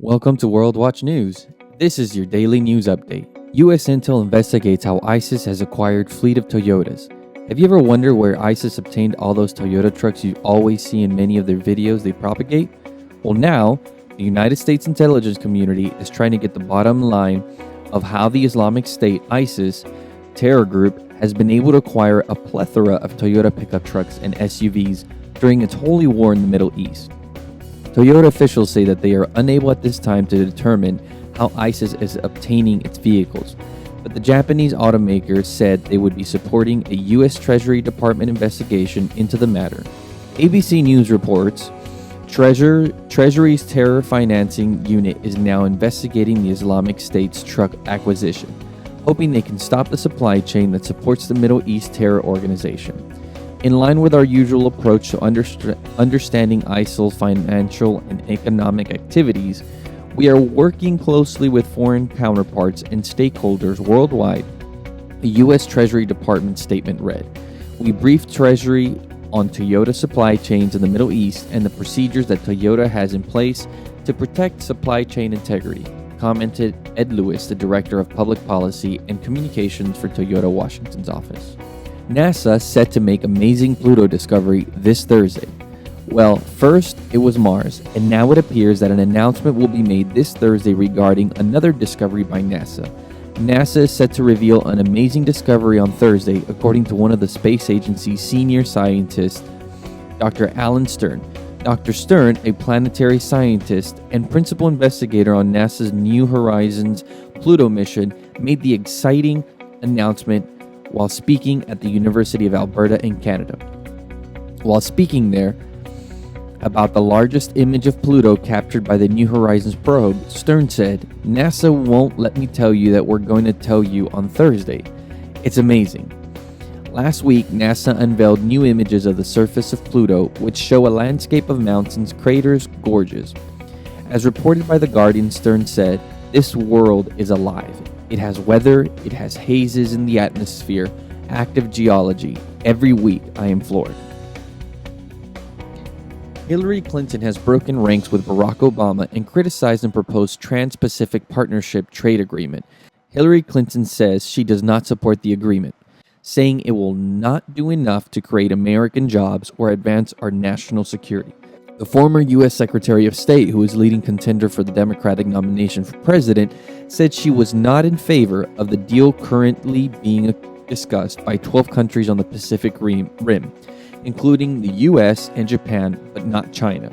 Welcome to World Watch News. This is your daily news update. U.S. Intel investigates how ISIS has acquired fleet of Toyotas. Have you ever wondered where ISIS obtained all those Toyota trucks you always see in many of their videos they propagate? Well, now, the United States intelligence community is trying to get the bottom line of how the Islamic State, ISIS, terror group has been able to acquire a plethora of Toyota pickup trucks and SUVs during its holy war in the Middle East. Toyota officials say that they are unable at this time to determine how ISIS is obtaining its vehicles, but the Japanese automaker said they would be supporting a U.S. Treasury Department investigation into the matter. ABC News reports Treasury's Terror Financing Unit is now investigating the Islamic State's truck acquisition, hoping they can stop the supply chain that supports the Middle East terror organization. In line with our usual approach to understanding ISIL's financial and economic activities, we are working closely with foreign counterparts and stakeholders worldwide, the U.S. Treasury Department statement read. We briefed Treasury on Toyota supply chains in the Middle East and the procedures that Toyota has in place to protect supply chain integrity, commented Ed Lewis, the Director of Public Policy and Communications for Toyota Washington's office. NASA set to make amazing Pluto Discovery this Thursday. Well, first it was Mars, and now it appears that an announcement will be made this Thursday regarding another discovery by NASA. NASA is set to reveal an amazing discovery on Thursday, according to one of the space agency's senior scientists, Dr. Alan Stern. Dr. Stern, a planetary scientist and principal investigator on NASA's New Horizons Pluto mission, made the exciting announcement while speaking at the University of Alberta in Canada. While speaking there about the largest image of Pluto captured by the New Horizons probe, Stern said, "NASA won't let me tell you that we're going to tell you on Thursday. It's amazing." Last week, NASA unveiled new images of the surface of Pluto, which show a landscape of mountains, craters, gorges. As reported by The Guardian, Stern said, "This world is alive. It has weather, it has hazes in the atmosphere, active geology. Every week, I am floored." Hilary Clinton has broken ranks with Barack Obama and criticized and proposed Trans-Pacific Partnership trade agreement. Hilary Clinton says she does not support the agreement, saying it will not do enough to create American jobs or advance our national security. The former U.S. Secretary of State, who is leading contender for the Democratic nomination for president, said she was not in favor of the deal currently being discussed by 12 countries on the Pacific Rim, including the U.S. and Japan, but not China.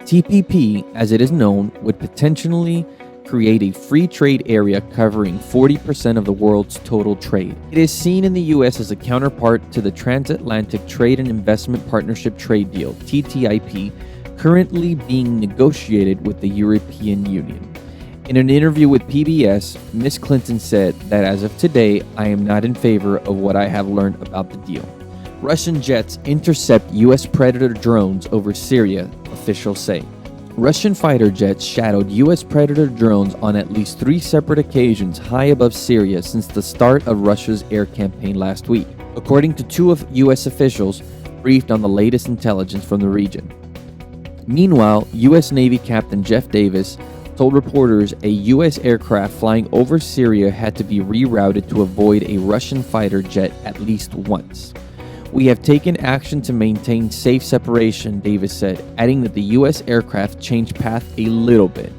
TPP, as it is known, would potentially create a free trade area covering 40% of the world's total trade. It is seen in the U.S. as a counterpart to the Transatlantic Trade and Investment Partnership Trade Deal, TTIP, currently being negotiated with the European Union. In an interview with PBS, Ms. Clinton said that as of today, I am not in favor of what I have learned about the deal. Russian jets intercept U.S. Predator drones over Syria, officials say. Russian fighter jets shadowed U.S. Predator drones on at least 3 separate occasions high above Syria since the start of Russia's air campaign last week, according to 2 of U.S. officials briefed on the latest intelligence from the region. Meanwhile, U.S. Navy Captain Jeff Davis told reporters a U.S. aircraft flying over Syria had to be rerouted to avoid a Russian fighter jet at least once. "We have taken action to maintain safe separation," Davis said, adding that the U.S. aircraft changed path a little bit.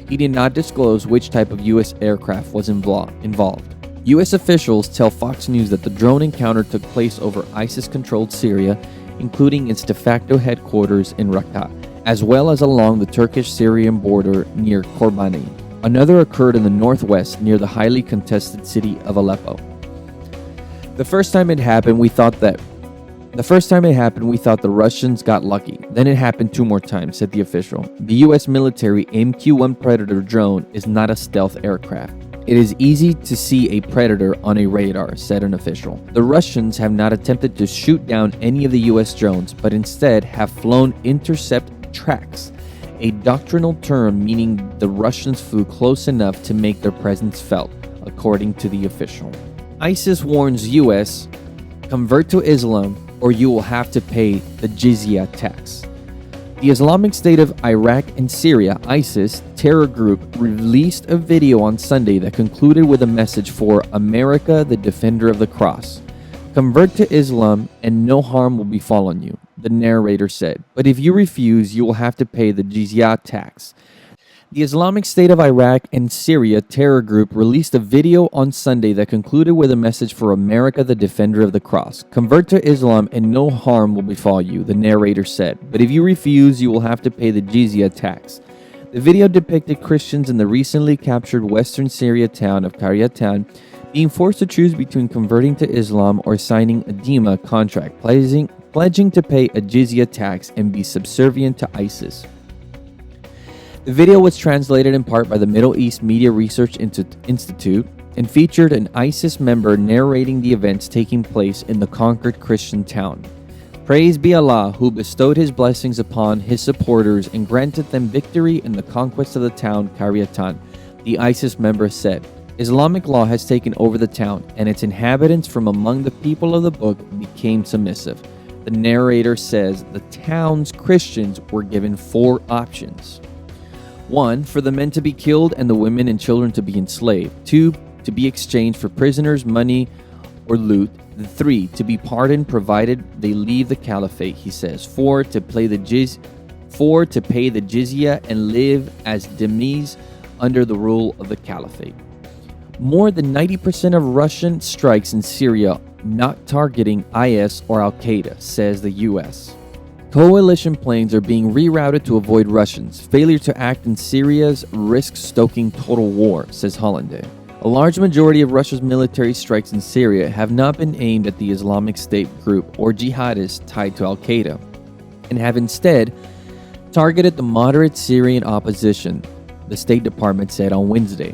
He did not disclose which type of U.S. aircraft was involved. U.S. officials tell Fox News that the drone encounter took place over ISIS-controlled Syria, including its de facto headquarters in Raqqa, as well as along the Turkish-Syrian border near Kobani. Another occurred in the northwest near the highly contested city of Aleppo. The first time it happened, we thought the Russians got lucky. Then it happened 2 more times, said the official. The U.S. military MQ-1 Predator drone is not a stealth aircraft. It is easy to see a Predator on a radar, said an official. The Russians have not attempted to shoot down any of the U.S. drones, but instead have flown intercept tracks, a doctrinal term meaning the Russians flew close enough to make their presence felt, according to the official. ISIS warns U.S., convert to Islam or you will have to pay the jizya tax. The Islamic State of Iraq and Syria, ISIS, terror group released a video on Sunday that concluded with a message for America, the defender of the cross. Convert to Islam and no harm will befall on you, the narrator said. But if you refuse, you will have to pay the jizya tax. The Islamic State of Iraq and Syria terror group released a video on Sunday that concluded with a message for America, the defender of the cross. Convert to Islam and no harm will befall you, the narrator said. But if you refuse, you will have to pay the jizya tax. The video depicted Christians in the recently captured western Syria town of Qaryatan being forced to choose between converting to Islam or signing a Dima contract, pledging to pay a jizya tax and be subservient to ISIS. The video was translated in part by the Middle East Media Research Institute and featured an ISIS member narrating the events taking place in the conquered Christian town. Praise be Allah, who bestowed his blessings upon his supporters and granted them victory in the conquest of the town Qaryatan, the ISIS member said. Islamic law has taken over the town, and its inhabitants from among the people of the book became submissive. The narrator says the town's Christians were given 4 options. 1. For the men to be killed and the women and children to be enslaved. 2. To be exchanged for prisoners, money, or loot. 3. To be pardoned provided they leave the caliphate, he says. 4. To pay the jizya and live as dhimmis under the rule of the caliphate. More than 90% of Russian strikes in Syria not targeting IS or Al-Qaeda, says the U.S. Coalition planes are being rerouted to avoid Russians. Failure to act in Syria's risk-stoking total war, says Hollande. A large majority of Russia's military strikes in Syria have not been aimed at the Islamic State group or jihadists tied to Al-Qaeda, and have instead targeted the moderate Syrian opposition, the State Department said on Wednesday.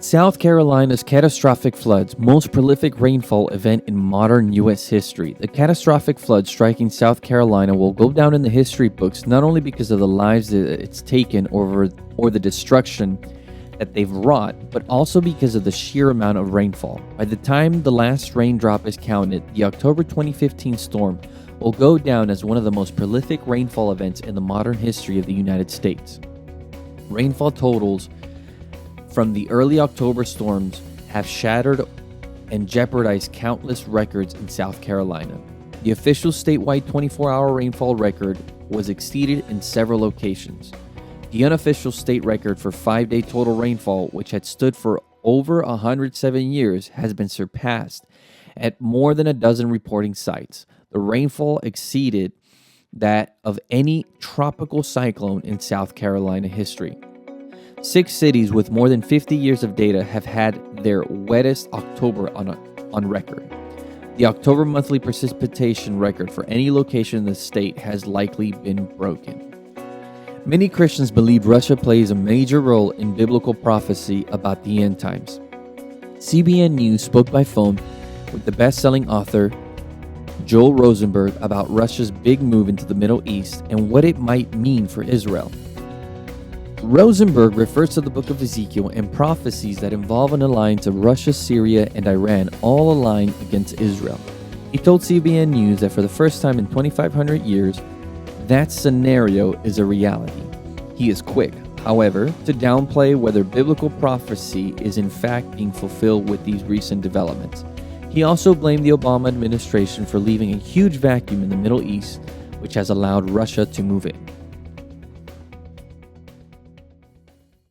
South Carolina's catastrophic floods, most prolific rainfall event in modern U.S. history. The catastrophic flood striking South Carolina will go down in the history books not only because of the lives that it's taken or the destruction that they've wrought, but also because of the sheer amount of rainfall. By the time the last raindrop is counted, the October 2015 storm will go down as one of the most prolific rainfall events in the modern history of the United States. Rainfall totals from the early October storms have shattered and jeopardized countless records in South Carolina. The official statewide 24-hour rainfall record was exceeded in several locations. The unofficial state record for 5-day total rainfall, which had stood for over 107 years, has been surpassed at more than a dozen reporting sites. The rainfall exceeded that of any tropical cyclone in South Carolina history. 6 cities with more than 50 years of data have had their wettest October on record. The October monthly precipitation record for any location in the state has likely been broken. Many Christians believe Russia plays a major role in biblical prophecy about the end times. CBN News spoke by phone with the best-selling author Joel Rosenberg about Russia's big move into the Middle East and what it might mean for Israel. Rosenberg refers to the book of Ezekiel and prophecies that involve an alliance of Russia, Syria, and Iran all aligned against Israel. He told CBN News that for the first time in 2,500 years, that scenario is a reality. He is quick, however, to downplay whether biblical prophecy is in fact being fulfilled with these recent developments. He also blamed the Obama administration for leaving a huge vacuum in the Middle East, which has allowed Russia to move in.